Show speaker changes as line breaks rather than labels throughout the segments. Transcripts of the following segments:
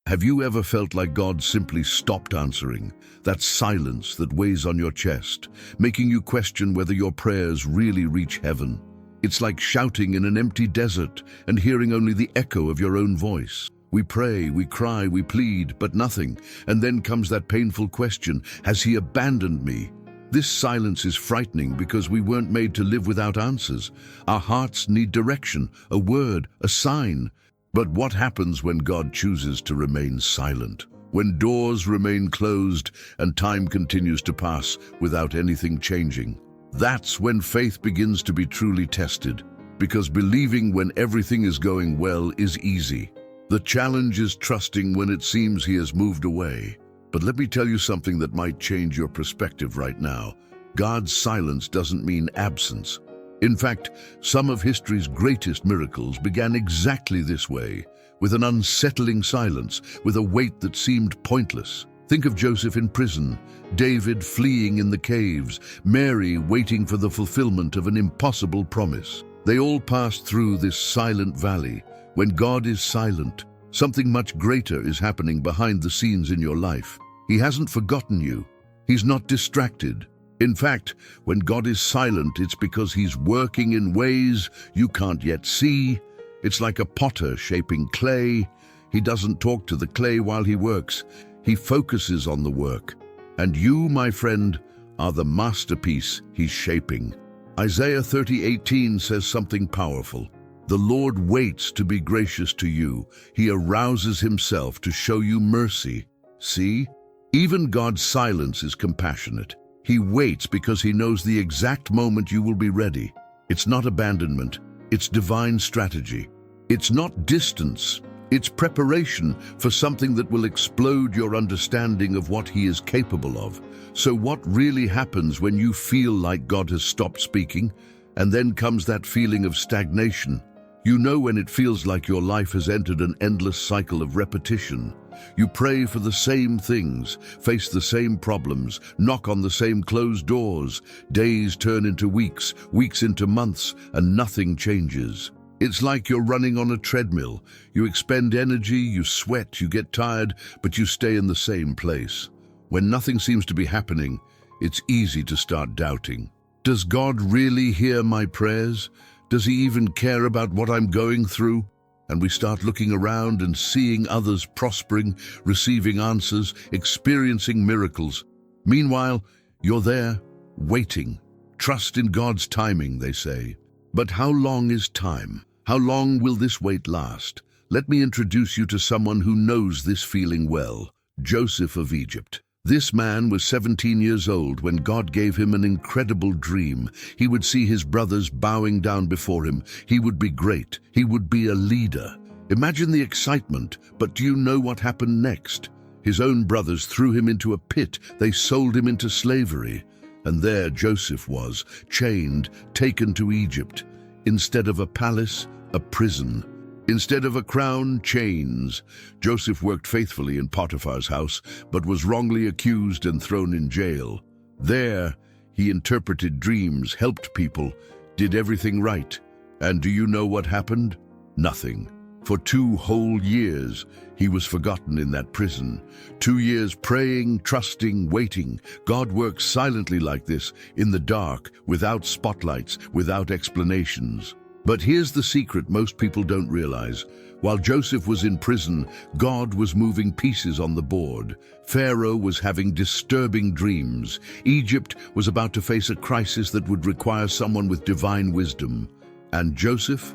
Have you ever felt like God simply stopped answering? That silence that weighs on your chest, making you question whether your prayers really reach heaven. It's like shouting in an empty desert and hearing only the echo of your own voice. We pray, we cry, we plead, but nothing. And then comes that painful question, has He abandoned me? This silence is frightening because we weren't made to live without answers. Our hearts need direction, a word, a sign. But what happens when God chooses to remain silent? When doors remain closed and time continues to pass without anything changing? That's when faith begins to be truly tested, because believing when everything is going well is easy. The challenge is trusting when it seems He has moved away. But let me tell you something that might change your perspective right now. God's silence doesn't mean absence. In fact, some of history's greatest miracles began exactly this way, with an unsettling silence, with a weight that seemed pointless. Think of Joseph in prison, David fleeing in the caves, Mary waiting for the fulfillment of an impossible promise. They all passed through this silent valley. When God is silent, something much greater is happening behind the scenes in your life. He hasn't forgotten you. He's not distracted. In fact, when God is silent, it's because He's working in ways you can't yet see. It's like a potter shaping clay. He doesn't talk to the clay while he works. He focuses on the work. And you, my friend, are the masterpiece He's shaping. Isaiah 30:18 says something powerful. The Lord waits to be gracious to you. He arouses Himself to show you mercy. See? Even God's silence is compassionate. He waits because He knows the exact moment you will be ready. It's not abandonment. It's divine strategy. It's not distance. It's preparation for something that will explode your understanding of what He is capable of. So what really happens when you feel like God has stopped speaking? And then comes that feeling of stagnation. You know when it feels like your life has entered an endless cycle of repetition. You pray for the same things, face the same problems, knock on the same closed doors. Days turn into weeks, weeks into months, and nothing changes. It's like you're running on a treadmill. You expend energy, you sweat, you get tired, but you stay in the same place. When nothing seems to be happening, it's easy to start doubting. Does God really hear my prayers? Does He even care about what I'm going through? And we start looking around and seeing others prospering, receiving answers, experiencing miracles. Meanwhile, you're there, waiting. Trust in God's timing, they say. But how long is time? How long will this wait last? Let me introduce you to someone who knows this feeling well, Joseph of Egypt. This man was 17 years old when God gave him an incredible dream. He would see his brothers bowing down before him. He would be great. He would be a leader. Imagine the excitement, but do you know what happened next? His own brothers threw him into a pit. They sold him into slavery. And there Joseph was, chained, taken to Egypt. Instead of a palace, a prison. Instead of a crown, chains. Joseph worked faithfully in Potiphar's house, but was wrongly accused and thrown in jail. There, he interpreted dreams, helped people, did everything right. And do you know what happened? Nothing. For 2 whole years, he was forgotten in that prison. 2 years praying, trusting, waiting. God works silently like this, in the dark, without spotlights, without explanations. But here's the secret most people don't realize. While Joseph was in prison, God was moving pieces on the board. Pharaoh was having disturbing dreams. Egypt was about to face a crisis that would require someone with divine wisdom. And Joseph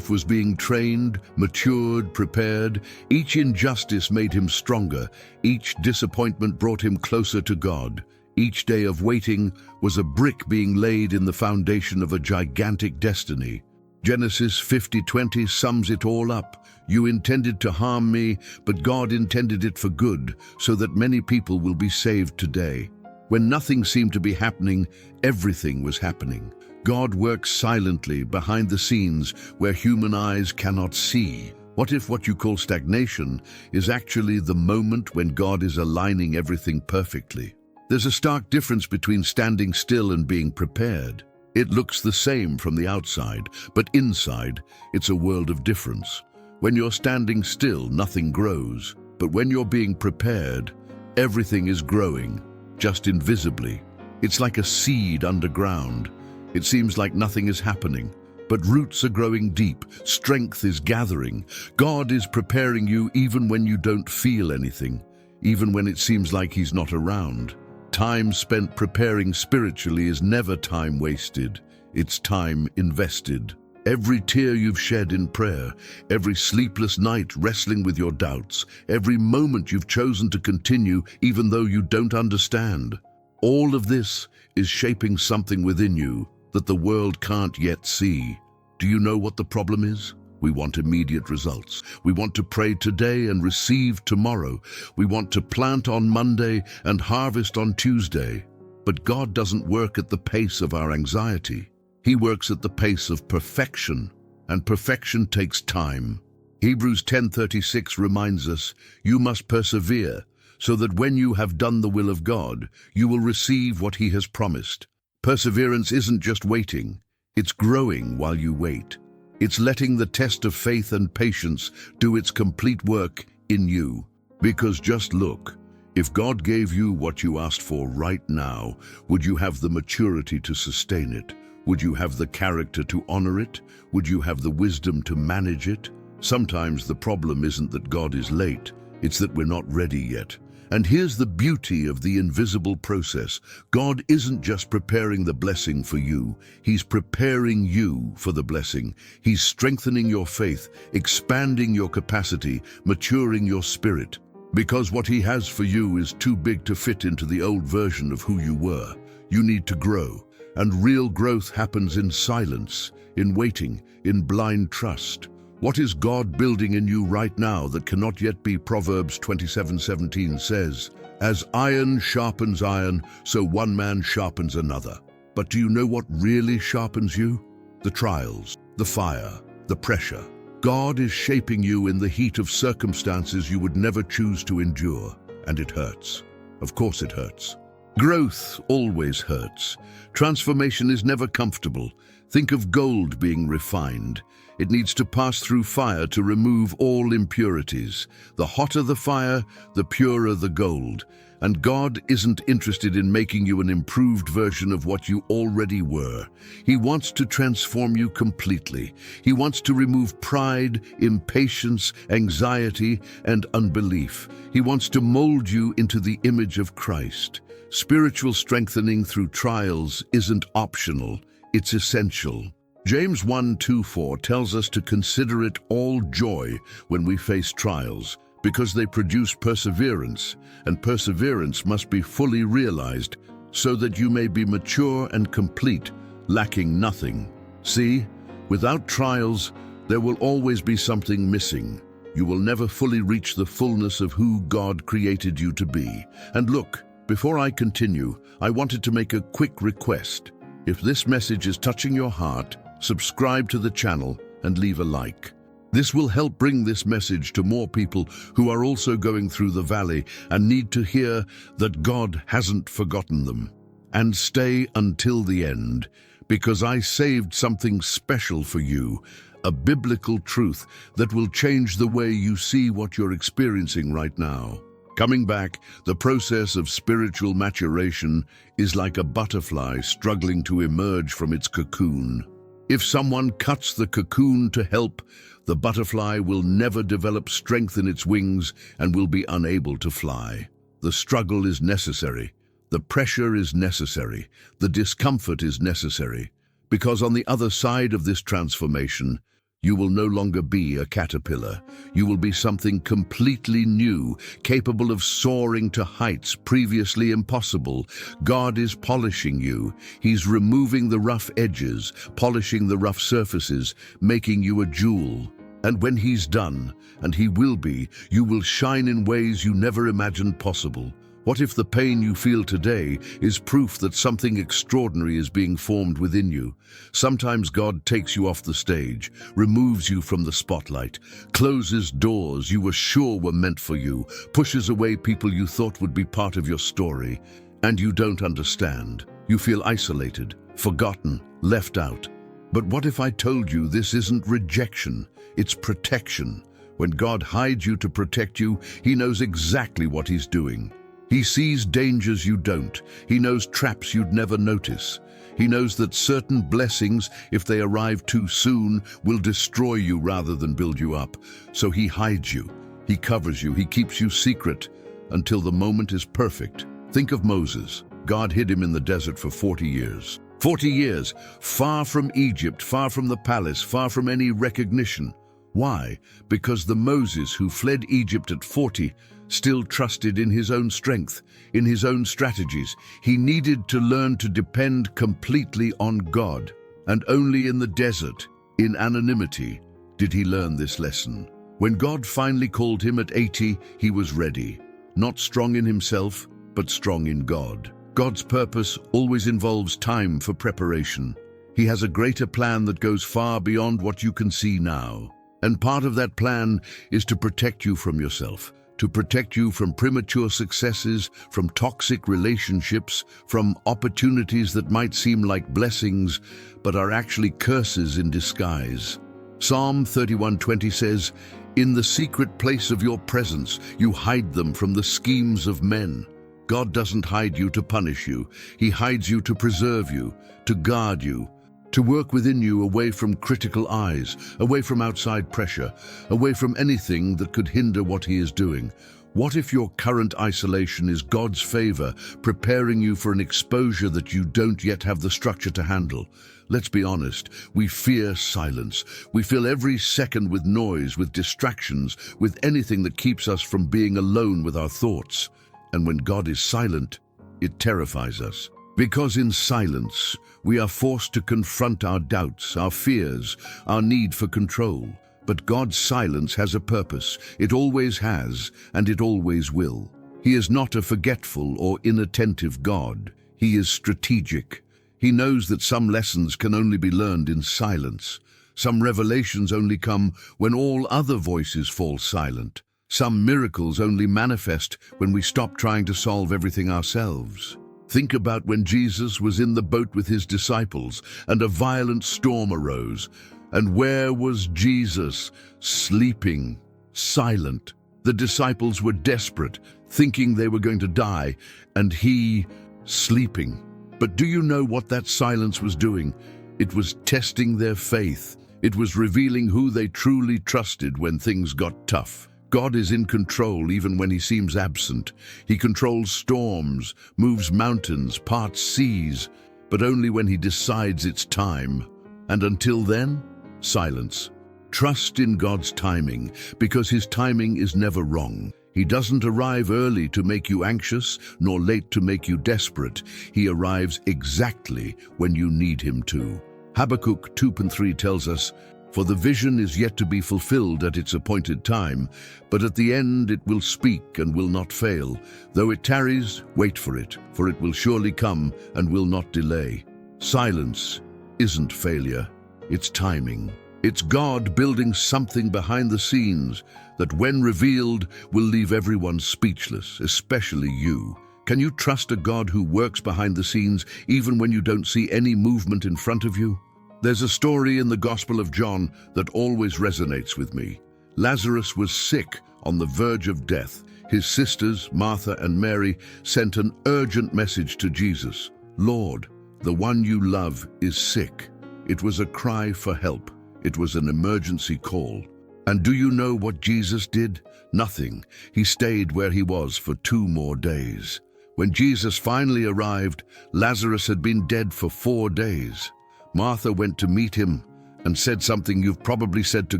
was being trained, matured, prepared. Each injustice made him stronger. Each disappointment brought him closer to God. Each day of waiting was a brick being laid in the foundation of a gigantic destiny. Genesis 50:20 sums it all up. You intended to harm me, but God intended it for good, so that many people will be saved today. When nothing seemed to be happening, everything was happening. God works silently behind the scenes where human eyes cannot see. What if what you call stagnation is actually the moment when God is aligning everything perfectly? There's a stark difference between standing still and being prepared. It looks the same from the outside, but inside, it's a world of difference. When you're standing still, nothing grows. But when you're being prepared, everything is growing, just invisibly. It's like a seed underground. It seems like nothing is happening, but roots are growing deep, strength is gathering. God is preparing you even when you don't feel anything, even when it seems like He's not around. Time spent preparing spiritually is never time wasted. It's time invested. Every tear you've shed in prayer, every sleepless night wrestling with your doubts, every moment you've chosen to continue even though you don't understand, all of this is shaping something within you that the world can't yet see. Do you know what the problem is? We want immediate results. We want to pray today and receive tomorrow. We want to plant on Monday and harvest on Tuesday. But God doesn't work at the pace of our anxiety. He works at the pace of perfection, and perfection takes time. Hebrews 10:36 reminds us, "You must persevere, so that when you have done the will of God, you will receive what He has promised." Perseverance isn't just waiting, it's growing while you wait. It's letting the test of faith and patience do its complete work in you. Because just look, if God gave you what you asked for right now, would you have the maturity to sustain it? Would you have the character to honor it? Would you have the wisdom to manage it? Sometimes the problem isn't that God is late, it's that we're not ready yet. And here's the beauty of the invisible process. God isn't just preparing the blessing for you, He's preparing you for the blessing. He's strengthening your faith, expanding your capacity, maturing your spirit. Because what He has for you is too big to fit into the old version of who you were. You need to grow. And real growth happens in silence, in waiting, in blind trust. What is God building in you right now that cannot yet be? Proverbs 27:17 says, "As iron sharpens iron, so one man sharpens another." But do you know what really sharpens you? The trials, the fire, the pressure. God is shaping you in the heat of circumstances you would never choose to endure, and it hurts. Of course it hurts. Growth always hurts. Transformation is never comfortable. Think of gold being refined. It needs to pass through fire to remove all impurities. The hotter the fire, the purer the gold. And God isn't interested in making you an improved version of what you already were. He wants to transform you completely. He wants to remove pride, impatience, anxiety, and unbelief. He wants to mold you into the image of Christ. Spiritual strengthening through trials isn't optional, it's essential. James 1:2-4 tells us to consider it all joy when we face trials, because they produce perseverance, and perseverance must be fully realized, so that you may be mature and complete, lacking nothing. See, without trials, there will always be something missing. You will never fully reach the fullness of who God created you to be. And look, before I continue, I wanted to make a quick request. If this message is touching your heart, subscribe to the channel and leave a like. This will help bring this message to more people who are also going through the valley and need to hear that God hasn't forgotten them. And stay until the end, because I saved something special for you, a biblical truth that will change the way you see what you're experiencing right now. Coming back, the process of spiritual maturation is like a butterfly struggling to emerge from its cocoon. If someone cuts the cocoon to help, the butterfly will never develop strength in its wings and will be unable to fly. The struggle is necessary. The pressure is necessary. The discomfort is necessary. Because on the other side of this transformation, you will no longer be a caterpillar. You will be something completely new, capable of soaring to heights previously impossible. God is polishing you. He's removing the rough edges, polishing the rough surfaces, making you a jewel. And when He's done, and He will be, you will shine in ways you never imagined possible. What if the pain you feel today is proof that something extraordinary is being formed within you? Sometimes God takes you off the stage, removes you from the spotlight, closes doors you were sure were meant for you, pushes away people you thought would be part of your story, and you don't understand. You feel isolated, forgotten, left out. But what if I told you this isn't rejection, it's protection? When God hides you to protect you, He knows exactly what He's doing. He sees dangers you don't. He knows traps you'd never notice. He knows that certain blessings, if they arrive too soon, will destroy you rather than build you up. So He hides you. He covers you. He keeps you secret until the moment is perfect. Think of Moses. God hid him in the desert for 40 years. 40 years, far from Egypt, far from the palace, far from any recognition. Why? Because the Moses who fled Egypt at 40 still trusted in his own strength, in his own strategies. He needed to learn to depend completely on God. And only in the desert, in anonymity, did he learn this lesson. When God finally called him at 80, he was ready. Not strong in himself, but strong in God. God's purpose always involves time for preparation. He has a greater plan that goes far beyond what you can see now. And part of that plan is to protect you from yourself, to protect you from premature successes, from toxic relationships, from opportunities that might seem like blessings, but are actually curses in disguise. Psalm 31:20 says, "In the secret place of your presence, you hide them from the schemes of men." God doesn't hide you to punish you. He hides you to preserve you, to guard you, to work within you away from critical eyes, away from outside pressure, away from anything that could hinder what He is doing. What if your current isolation is God's favor, preparing you for an exposure that you don't yet have the structure to handle? Let's be honest, we fear silence. We fill every second with noise, with distractions, with anything that keeps us from being alone with our thoughts. And when God is silent, it terrifies us. Because in silence, we are forced to confront our doubts, our fears, our need for control. But God's silence has a purpose. It always has, and it always will. He is not a forgetful or inattentive God. He is strategic. He knows that some lessons can only be learned in silence. Some revelations only come when all other voices fall silent. Some miracles only manifest when we stop trying to solve everything ourselves. Think about when Jesus was in the boat with his disciples and a violent storm arose. And where was Jesus? Sleeping, silent. The disciples were desperate, thinking they were going to die, and he sleeping. But do you know what that silence was doing? It was testing their faith. It was revealing who they truly trusted when things got tough. God is in control even when He seems absent. He controls storms, moves mountains, parts seas, but only when He decides it's time. And until then, silence. Trust in God's timing, because His timing is never wrong. He doesn't arrive early to make you anxious, nor late to make you desperate. He arrives exactly when you need Him to. Habakkuk 2:3 tells us, "For the vision is yet to be fulfilled at its appointed time, but at the end it will speak and will not fail. Though it tarries, wait for it will surely come and will not delay." Silence isn't failure, it's timing. It's God building something behind the scenes that, when revealed, will leave everyone speechless, especially you. Can you trust a God who works behind the scenes even when you don't see any movement in front of you? There's a story in the Gospel of John that always resonates with me. Lazarus was sick, on the verge of death. His sisters, Martha and Mary, sent an urgent message to Jesus. "Lord, the one you love is sick." It was a cry for help. It was an emergency call. And do you know what Jesus did? Nothing. He stayed where he was for 2 more days. When Jesus finally arrived, Lazarus had been dead for 4 days. Martha went to meet him and said something you've probably said to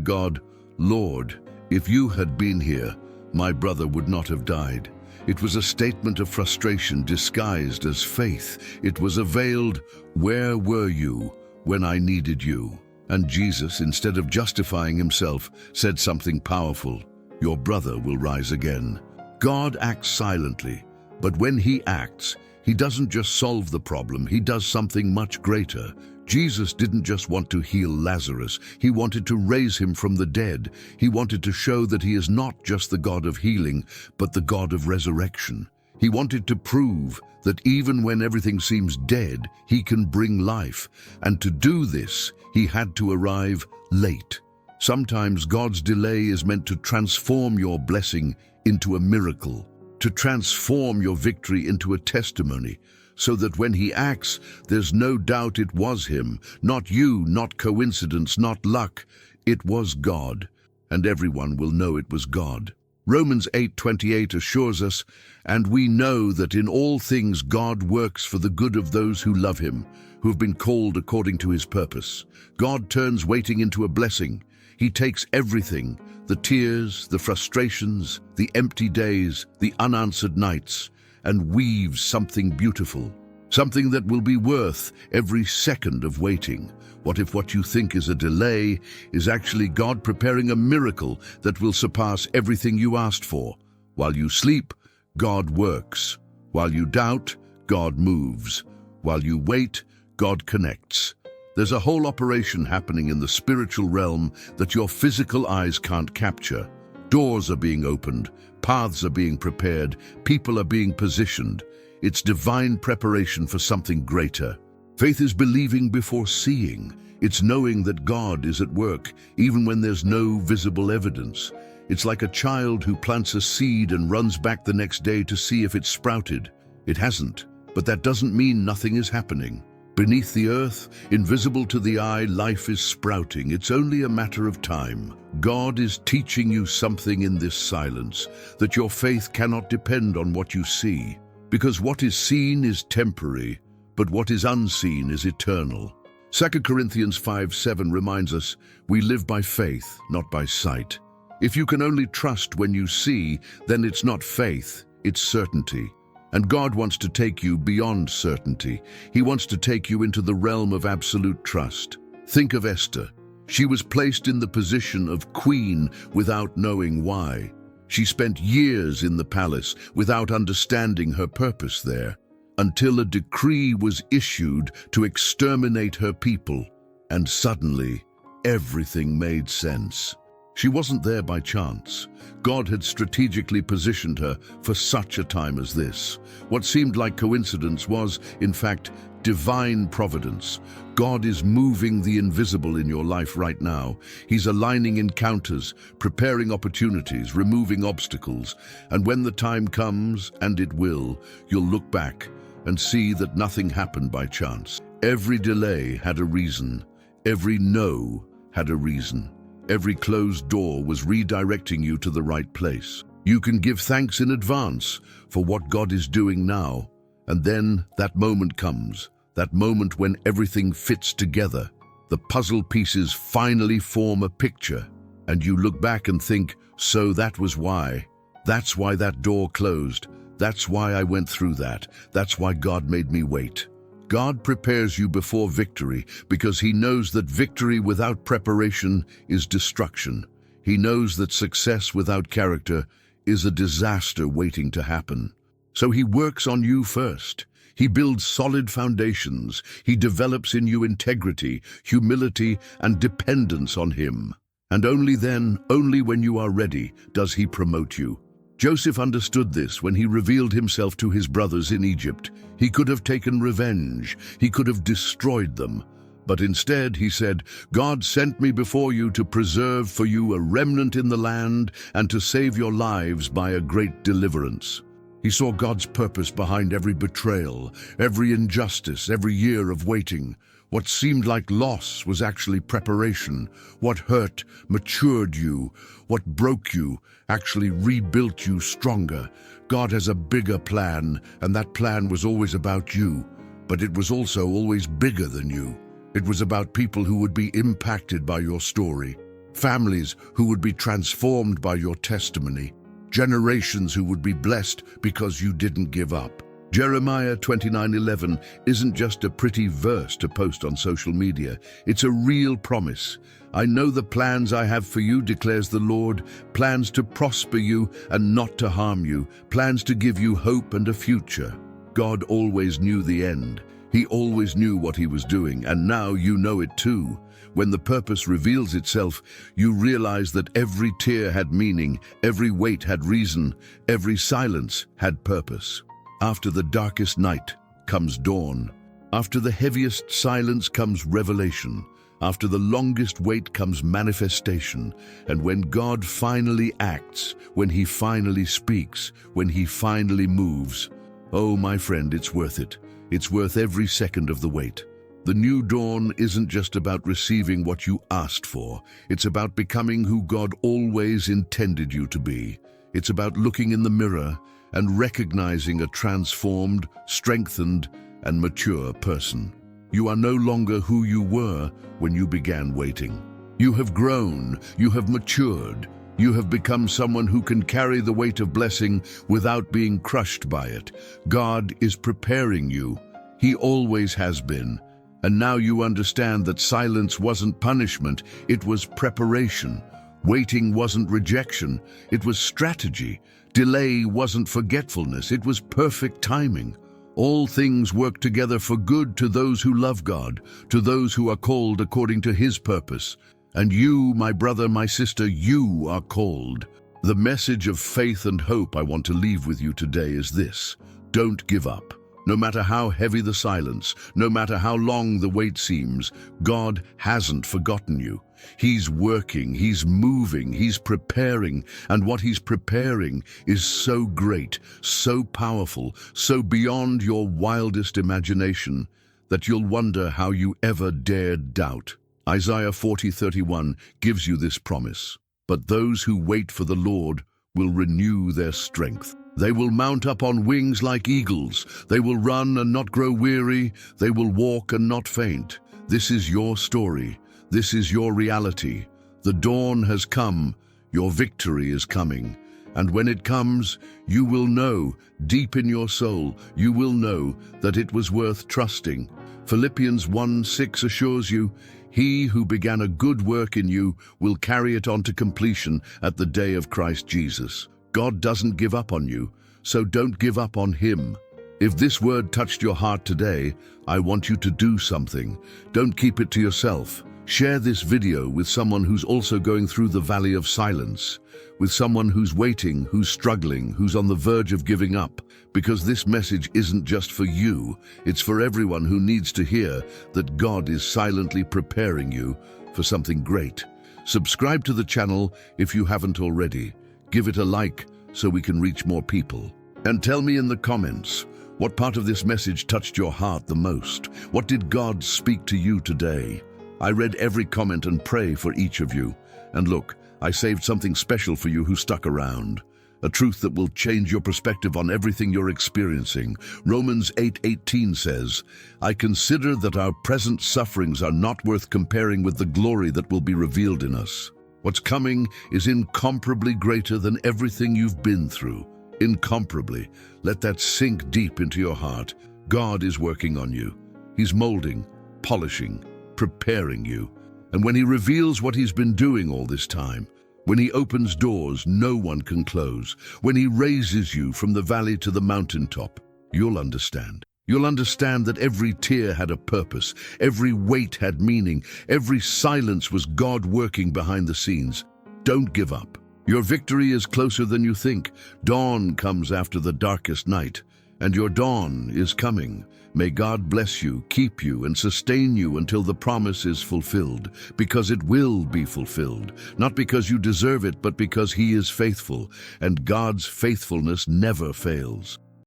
God: "Lord, if you had been here, my brother would not have died." It was a statement of frustration disguised as faith. It was a veiled, "Where were you when I needed you?" And Jesus, instead of justifying himself, said something powerful: "Your brother will rise again." God acts silently, but when He acts, He doesn't just solve the problem, He does something much greater. Jesus didn't just want to heal Lazarus, He wanted to raise him from the dead. He wanted to show that He is not just the God of healing, but the God of resurrection. He wanted to prove that even when everything seems dead, He can bring life. And to do this, He had to arrive late. Sometimes God's delay is meant to transform your blessing into a miracle, to transform your victory into a testimony, so that when He acts, there's no doubt it was Him, not you, not coincidence, not luck. It was God, and everyone will know it was God. Romans 8:28 assures us, "And we know that in all things God works for the good of those who love Him, who have been called according to His purpose." God turns waiting into a blessing. He takes everything, the tears, the frustrations, the empty days, the unanswered nights, and weaves something beautiful, something that will be worth every second of waiting. What if what you think is a delay is actually God preparing a miracle that will surpass everything you asked for? While you sleep, God works. While you doubt, God moves. While you wait, God connects. There's a whole operation happening in the spiritual realm that your physical eyes can't capture. Doors are being opened, paths are being prepared, people are being positioned. It's divine preparation for something greater. Faith is believing before seeing. It's knowing that God is at work, even when there's no visible evidence. It's like a child who plants a seed and runs back the next day to see if it's sprouted. It hasn't, but that doesn't mean nothing is happening. Beneath the earth, invisible to the eye, life is sprouting. It's only a matter of time. God is teaching you something in this silence, that your faith cannot depend on what you see, because what is seen is temporary, but what is unseen is eternal. 2 Corinthians 5:7 reminds us, we live by faith, not by sight. If you can only trust when you see, then it's not faith, it's certainty. And God wants to take you beyond certainty. He wants to take you into the realm of absolute trust. Think of Esther. She was placed in the position of queen without knowing why. She spent years in the palace without understanding her purpose there, until a decree was issued to exterminate her people, and suddenly everything made sense. She wasn't there by chance. God had strategically positioned her for such a time as this. What seemed like coincidence was, in fact, divine providence. God is moving the invisible in your life right now. He's aligning encounters, preparing opportunities, removing obstacles. And when the time comes, and it will, you'll look back and see that nothing happened by chance. Every delay had a reason. Every no had a reason. Every closed door was redirecting you to the right place. You can give thanks in advance for what God is doing now. And then that moment comes, that moment when everything fits together. The puzzle pieces finally form a picture, and you look back and think, so that was why. That's why that door closed. That's why I went through that. That's why God made me wait. God prepares you before victory because He knows that victory without preparation is destruction. He knows that success without character is a disaster waiting to happen. So He works on you first. He builds solid foundations. He develops in you integrity, humility, and dependence on Him. And only then, only when you are ready, does He promote you. Joseph understood this when he revealed himself to his brothers in Egypt. He could have taken revenge. He could have destroyed them. But instead he said, God sent me before you to preserve for you a remnant in the land and to save your lives by a great deliverance. He saw God's purpose behind every betrayal, every injustice, every year of waiting. What seemed like loss was actually preparation. What hurt matured you. What broke you actually rebuilt you stronger. God has a bigger plan, and that plan was always about you. But it was also always bigger than you. It was about people who would be impacted by your story, families who would be transformed by your testimony, generations who would be blessed because you didn't give up. Jeremiah 29:11 isn't just a pretty verse to post on social media. It's a real promise. I know the plans I have for you, declares the Lord, plans to prosper you and not to harm you, plans to give you hope and a future. God always knew the end. He always knew what He was doing, and now you know it too. When the purpose reveals itself, you realize that every tear had meaning, every wait had reason, every silence had purpose. After the darkest night comes dawn. After the heaviest silence comes revelation. After the longest wait comes manifestation, and when God finally acts, when He finally speaks, when He finally moves, oh, my friend, it's worth it. It's worth every second of the wait. The new dawn isn't just about receiving what you asked for. It's about becoming who God always intended you to be. It's about looking in the mirror and recognizing a transformed, strengthened, and mature person. You are no longer who you were when you began waiting. You have grown, you have matured, you have become someone who can carry the weight of blessing without being crushed by it. God is preparing you. He always has been. And now you understand that silence wasn't punishment, it was preparation. Waiting wasn't rejection, it was strategy. Delay wasn't forgetfulness, it was perfect timing. All things work together for good to those who love God, to those who are called according to His purpose. And you, my brother, my sister, you are called. The message of faith and hope I want to leave with you today is this: don't give up. No matter how heavy the silence, no matter how long the wait seems, God hasn't forgotten you. He's working, He's moving, He's preparing, and what He's preparing is so great, so powerful, so beyond your wildest imagination that you'll wonder how you ever dared doubt. Isaiah 40:31 gives you this promise: "But those who wait for the Lord will renew their strength. They will mount up on wings like eagles. They will run and not grow weary. They will walk and not faint." This is your story. This is your reality. The dawn has come. Your victory is coming. And when it comes, you will know, deep in your soul, you will know that it was worth trusting. Philippians 1:6 assures you, "He who began a good work in you will carry it on to completion at the day of Christ Jesus." God doesn't give up on you, so don't give up on Him. If this word touched your heart today, I want you to do something. Don't keep it to yourself. Share this video with someone who's also going through the valley of silence, with someone who's waiting, who's struggling, who's on the verge of giving up, because this message isn't just for you, it's for everyone who needs to hear that God is silently preparing you for something great. Subscribe to the channel if you haven't already. Give it a like so we can reach more people. And tell me in the comments, what part of this message touched your heart the most? What did God speak to you today? I read every comment and pray for each of you. And look, I saved something special for you who stuck around. A truth that will change your perspective on everything you're experiencing. Romans 8:18 says, "I consider that our present sufferings are not worth comparing with the glory that will be revealed in us." What's coming is incomparably greater than everything you've been through. Incomparably. Let that sink deep into your heart. God is working on you. He's molding, polishing, preparing you. And when He reveals what He's been doing all this time, when He opens doors no one can close, when He raises you from the valley to the mountaintop, you'll understand. You'll understand that every tear had a purpose, every wait had meaning, every silence was God working behind the scenes. Don't give up. Your victory is closer than you think. Dawn comes after the darkest night, and your dawn is coming. May God bless you, keep you, and sustain you until the promise is fulfilled, because it will be fulfilled, not because you deserve it, but because He is faithful, and God's faithfulness never fails.